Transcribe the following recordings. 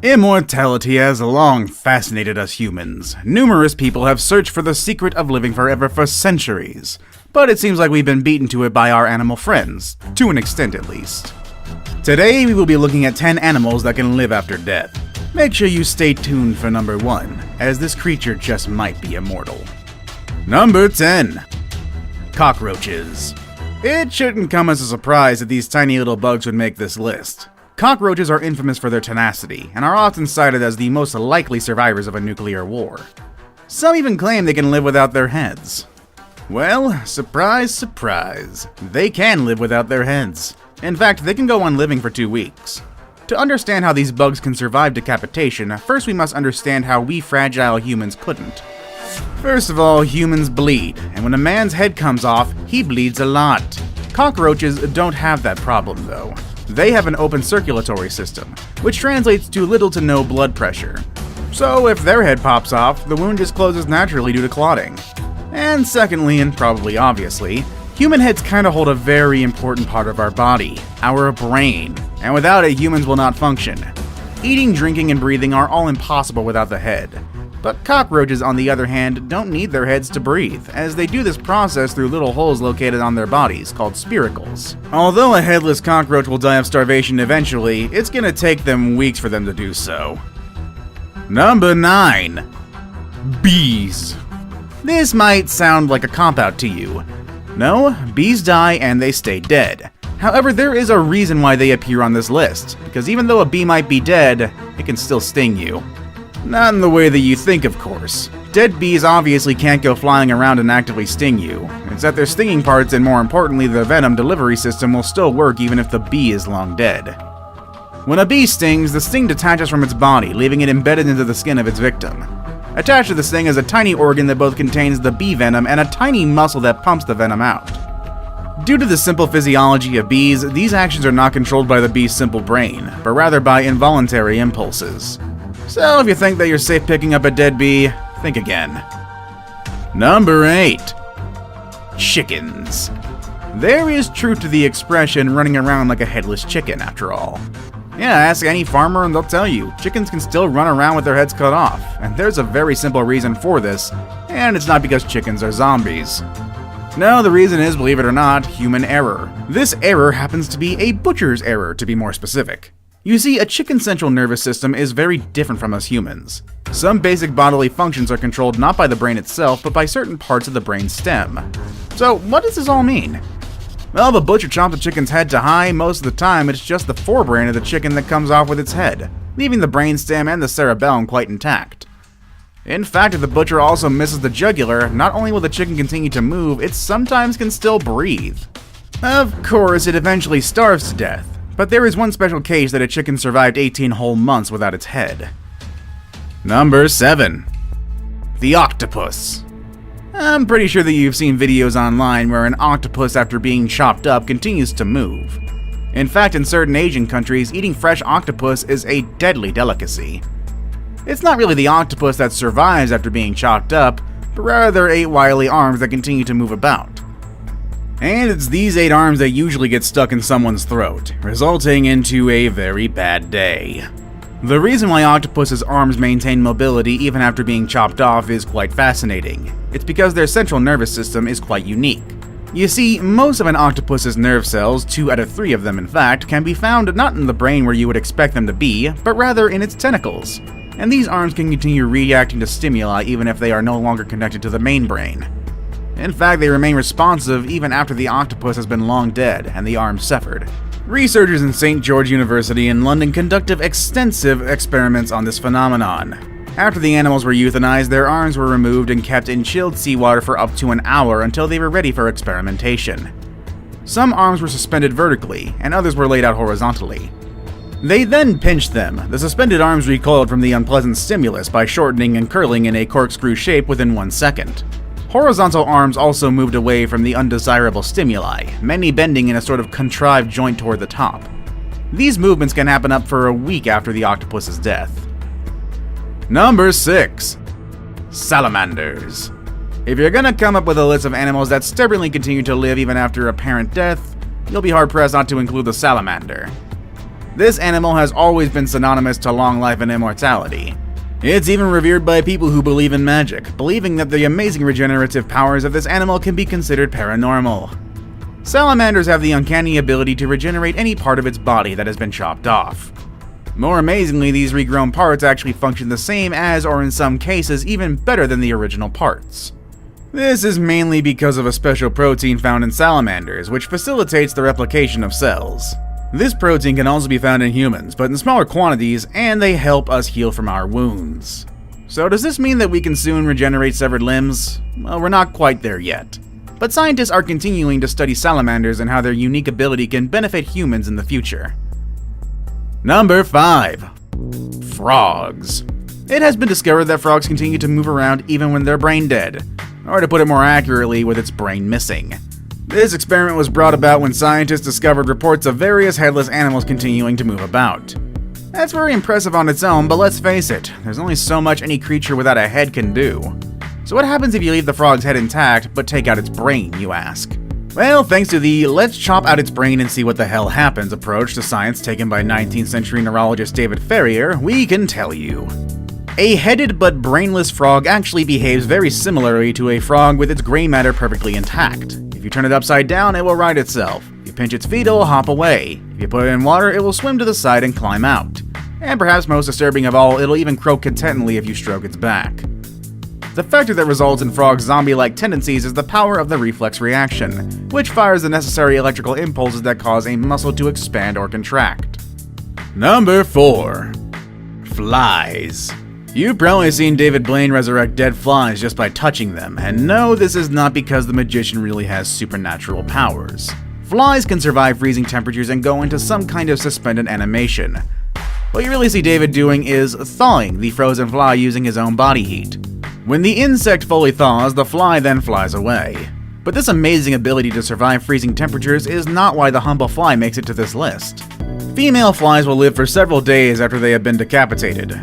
Immortality has long fascinated us humans. Numerous people have searched for the secret of living forever for centuries, but it seems like we've been beaten to it by our animal friends, to an extent at least. Today we will be looking at 10 animals that can live after death. Make sure you stay tuned for number 1, as this creature just might be immortal. Number 10. Cockroaches. It shouldn't come as a surprise that these tiny little bugs would make this list. Cockroaches are infamous for their tenacity, and are often cited as the most likely survivors of a nuclear war. Some even claim they can live without their heads. Well, surprise, surprise, they can live without their heads. In fact, they can go on living for 2 weeks. To understand how these bugs can survive decapitation, first we must understand how we fragile humans couldn't. First of all, humans bleed, and when a man's head comes off, he bleeds a lot. Cockroaches don't have that problem though. They have an open circulatory system, which translates to little to no blood pressure. So if their head pops off, the wound just closes naturally due to clotting. And secondly, and probably obviously, human heads kinda hold a very important part of our body, our brain, and without it humans will not function. Eating, drinking, and breathing are all impossible without the head. But cockroaches, on the other hand, don't need their heads to breathe, as they do this process through little holes located on their bodies, called spiracles. Although a headless cockroach will die of starvation eventually, it's gonna take them weeks for them to do so. Number 9. Bees. This might sound like a cop-out to you. No, bees die and they stay dead. However, there is a reason why they appear on this list, because even though a bee might be dead, it can still sting you. Not in the way that you think, of course. Dead bees obviously can't go flying around and actively sting you. It's that their stinging parts and more importantly their venom delivery system will still work even if the bee is long dead. When a bee stings, the sting detaches from its body, leaving it embedded into the skin of its victim. Attached to the sting is a tiny organ that both contains the bee venom and a tiny muscle that pumps the venom out. Due to the simple physiology of bees, these actions are not controlled by the bee's simple brain, but rather by involuntary impulses. So if you think that you're safe picking up a dead bee, think again. Number 8. Chickens. There is truth to the expression running around like a headless chicken, after all. Yeah, ask any farmer and they'll tell you, chickens can still run around with their heads cut off, and there's a very simple reason for this, and it's not because chickens are zombies. No, the reason is, believe it or not, human error. This error happens to be a butcher's error, to be more specific. You see, a chicken's central nervous system is very different from us humans. Some basic bodily functions are controlled not by the brain itself, but by certain parts of the brain stem. So, what does this all mean? Well, the butcher chopped the chicken's head to high. Most of the time, it's just the forebrain of the chicken that comes off with its head, leaving the brainstem and the cerebellum quite intact. In fact, if the butcher also misses the jugular, not only will the chicken continue to move, it sometimes can still breathe. Of course, it eventually starves to death. But there is one special case that a chicken survived 18 whole months without its head. Number 7. The octopus. I'm pretty sure that you've seen videos online where an octopus after being chopped up continues to move. In fact, in certain Asian countries, eating fresh octopus is a deadly delicacy. It's not really the octopus that survives after being chopped up, but rather 8 wily arms that continue to move about. And it's these 8 arms that usually get stuck in someone's throat, resulting into a very bad day. The reason why octopus's arms maintain mobility even after being chopped off is quite fascinating. It's because their central nervous system is quite unique. You see, most of an octopus's nerve cells, 2 out of 3 of them in fact, can be found not in the brain where you would expect them to be, but rather in its tentacles. And these arms can continue reacting to stimuli even if they are no longer connected to the main brain. In fact, they remain responsive even after the octopus has been long dead and the arms severed. Researchers in St. George University in London conducted extensive experiments on this phenomenon. After the animals were euthanized, their arms were removed and kept in chilled seawater for up to an hour until they were ready for experimentation. Some arms were suspended vertically, and others were laid out horizontally. They then pinched them. The suspended arms recoiled from the unpleasant stimulus by shortening and curling in a corkscrew shape within 1 second. Horizontal arms also moved away from the undesirable stimuli, many bending in a sort of contrived joint toward the top. These movements can happen up for a week after the octopus's death. Number 6. Salamanders. If you're gonna come up with a list of animals that stubbornly continue to live even after apparent death, you'll be hard-pressed not to include the salamander. This animal has always been synonymous to long life and immortality. It's even revered by people who believe in magic, believing that the amazing regenerative powers of this animal can be considered paranormal. Salamanders have the uncanny ability to regenerate any part of its body that has been chopped off. More amazingly, these regrown parts actually function the same as, or in some cases, even better than the original parts. This is mainly because of a special protein found in salamanders, which facilitates the replication of cells. This protein can also be found in humans, but in smaller quantities, and they help us heal from our wounds. So does this mean that we can soon regenerate severed limbs? Well, we're not quite there yet. But scientists are continuing to study salamanders and how their unique ability can benefit humans in the future. Number 5. Frogs. It has been discovered that frogs continue to move around even when they're brain dead, or to put it more accurately, with its brain missing. This experiment was brought about when scientists discovered reports of various headless animals continuing to move about. That's very impressive on its own, but let's face it, there's only so much any creature without a head can do. So what happens if you leave the frog's head intact, but take out its brain, you ask? Well, thanks to the "let's chop out its brain and see what the hell happens" approach to science taken by 19th century neurologist David Ferrier, we can tell you. A headed but brainless frog actually behaves very similarly to a frog with its gray matter perfectly intact. If you turn it upside down, it will right itself. If you pinch its feet, it will hop away. If you put it in water, it will swim to the side and climb out. And perhaps most disturbing of all, it'll even croak contentedly if you stroke its back. The factor that results in frogs' zombie-like tendencies is the power of the reflex reaction, which fires the necessary electrical impulses that cause a muscle to expand or contract. Number 4. Flies. You've probably seen David Blaine resurrect dead flies just by touching them, and no, this is not because the magician really has supernatural powers. Flies can survive freezing temperatures and go into some kind of suspended animation. What you really see David doing is thawing the frozen fly using his own body heat. When the insect fully thaws, the fly then flies away. But this amazing ability to survive freezing temperatures is not why the humble fly makes it to this list. Female flies will live for several days after they have been decapitated.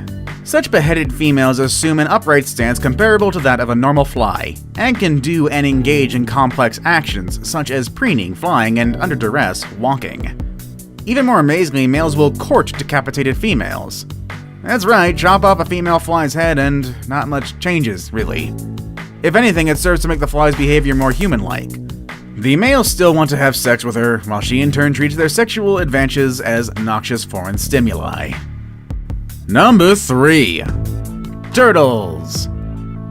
Such beheaded females assume an upright stance comparable to that of a normal fly, and can do and engage in complex actions such as preening, flying, and under duress, walking. Even more amazingly, males will court decapitated females. That's right, chop off a female fly's head and not much changes, really. If anything, it serves to make the fly's behavior more human-like. The males still want to have sex with her, while she in turn treats their sexual advances as noxious foreign stimuli. Number 3. Turtles.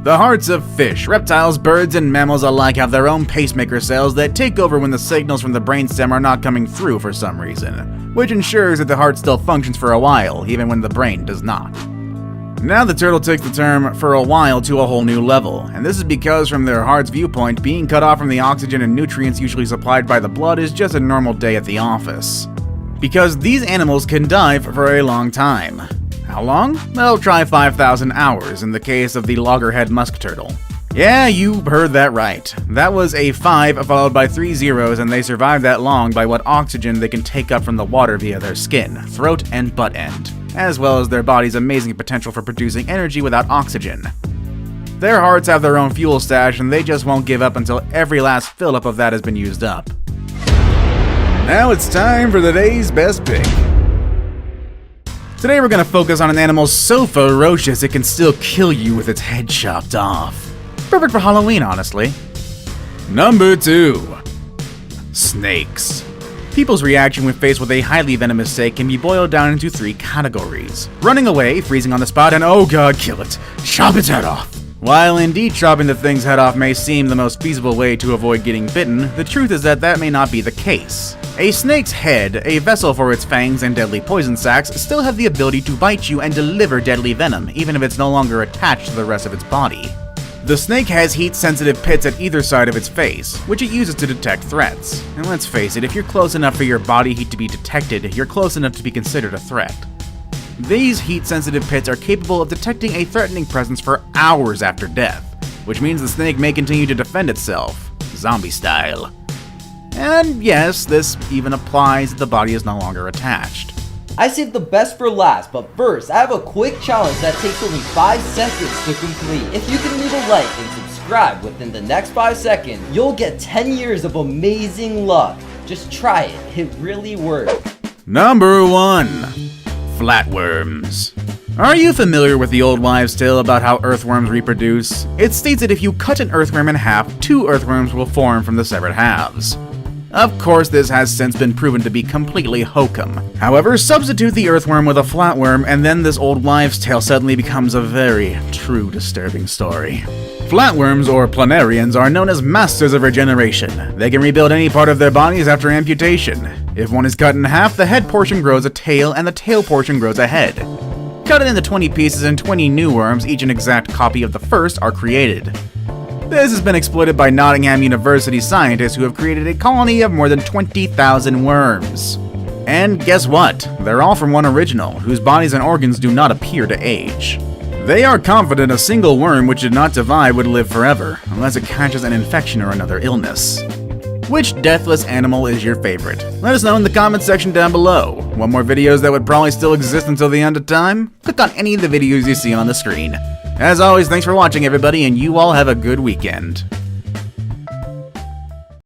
The hearts of fish, reptiles, birds, and mammals alike have their own pacemaker cells that take over when the signals from the brainstem are not coming through for some reason, which ensures that the heart still functions for a while, even when the brain does not. Now the turtle takes the term "for a while" to a whole new level, and this is because from their heart's viewpoint, being cut off from the oxygen and nutrients usually supplied by the blood is just a normal day at the office. Because these animals can dive for a long time. How long? Well, try 5,000 hours in the case of the loggerhead musk turtle. Yeah, you heard that right. That was a 5 followed by 3 zeros, and they survived that long by what oxygen they can take up from the water via their skin, throat, and butt end, as well as their body's amazing potential for producing energy without oxygen. Their hearts have their own fuel stash, and they just won't give up until every last fill-up of that has been used up. Now it's time for today's best pick. Today we're going to focus on an animal so ferocious it can still kill you with its head chopped off. Perfect for Halloween, honestly. Number 2. Snakes. People's reaction when faced with a highly venomous snake can be boiled down into 3 categories: running away, freezing on the spot, and oh god, kill it, chop its head off. While indeed chopping the thing's head off may seem the most feasible way to avoid getting bitten, the truth is that may not be the case. A snake's head, a vessel for its fangs and deadly poison sacs, still have the ability to bite you and deliver deadly venom, even if it's no longer attached to the rest of its body. The snake has heat-sensitive pits at either side of its face, which it uses to detect threats. And let's face it, if you're close enough for your body heat to be detected, you're close enough to be considered a threat. These heat-sensitive pits are capable of detecting a threatening presence for hours after death, which means the snake may continue to defend itself, zombie style. And yes, this even applies if the body is no longer attached. I saved the best for last, but first, I have a quick challenge that takes only 5 seconds to complete. If you can leave a like and subscribe within the next 5 seconds, you'll get 10 years of amazing luck. Just try it, it really works. Number 1. Flatworms. Are you familiar with the old wives' tale about how earthworms reproduce? It states that if you cut an earthworm in half, 2 earthworms will form from the severed halves. Of course, this has since been proven to be completely hokum. However, substitute the earthworm with a flatworm, and then this old wives' tale suddenly becomes a very true disturbing story. Flatworms, or planarians, are known as masters of regeneration. They can rebuild any part of their bodies after amputation. If one is cut in half, the head portion grows a tail, and the tail portion grows a head. Cut it into 20 pieces and 20 new worms, each an exact copy of the first, are created. This has been exploited by Nottingham University scientists who have created a colony of more than 20,000 worms. And guess what? They're all from one original, whose bodies and organs do not appear to age. They are confident a single worm which did not divide would live forever, unless it catches an infection or another illness. Which deathless animal is your favorite? Let us know in the comments section down below. Want more videos that would probably still exist until the end of time? Click on any of the videos you see on the screen. As always, thanks for watching everybody, and you all have a good weekend.